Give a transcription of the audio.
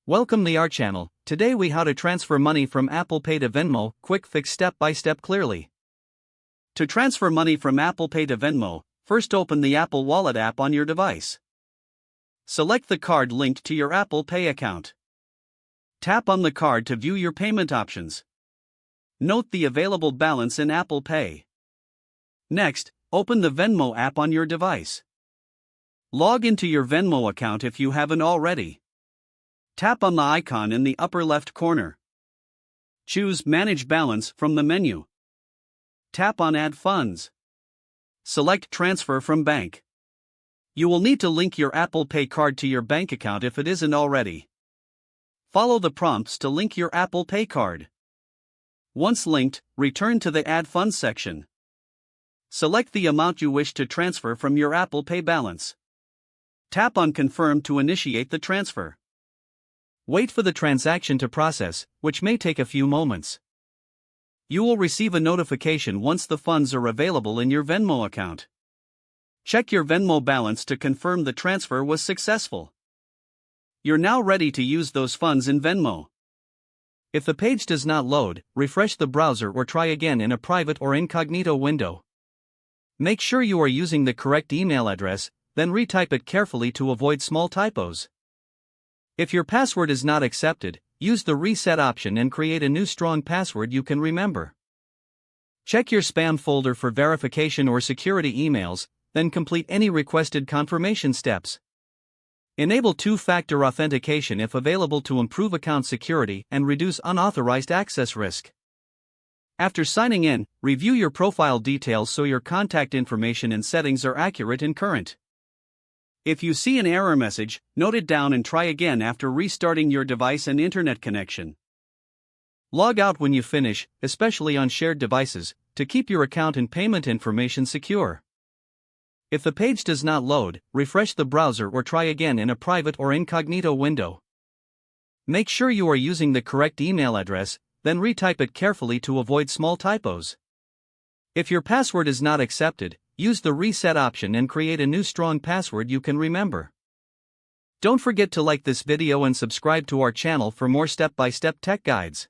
Welcome to our channel. Today we how to transfer money from Apple Pay to Venmo, quick fix step by step clearly. To transfer money from Apple Pay to Venmo, first open the Apple Wallet app on your device. Select the card linked to your Apple Pay account. Tap on the card to view your payment options. Note the available balance in Apple Pay. Next, open the Venmo app on your device. Log into your Venmo account if you haven't already. Tap on the icon in the upper left corner. Choose Manage Balance from the menu. Tap on Add Funds. Select Transfer from Bank. You will need to link your Apple Pay card to your bank account if it isn't already. Follow the prompts to link your Apple Pay card. Once linked, return to the Add Funds section. Select the amount you wish to transfer from your Apple Pay balance. Tap on Confirm to initiate the transfer. Wait for the transaction to process, which may take a few moments. You will receive a notification once the funds are available in your Venmo account. Check your Venmo balance to confirm the transfer was successful. You're now ready to use those funds in Venmo. If the page does not load, refresh the browser or try again in a private or incognito window. Make sure you are using the correct email address, then retype it carefully to avoid small typos. If your password is not accepted, use the reset option and create a new strong password you can remember. Check your spam folder for verification or security emails, then complete any requested confirmation steps. Enable two-factor authentication if available to improve account security and reduce unauthorized access risk. After signing in, review your profile details so your contact information and settings are accurate and current. If you see an error message, note it down and try again after restarting your device and internet connection. Log out when you finish, especially on shared devices, to keep your account and payment information secure. If the page does not load, refresh the browser or try again in a private or incognito window. Make sure you are using the correct email address, then retype it carefully to avoid small typos. If your password is not accepted, use the reset option and create a new strong password you can remember. Don't forget to like this video and subscribe to our channel for more step-by-step tech guides.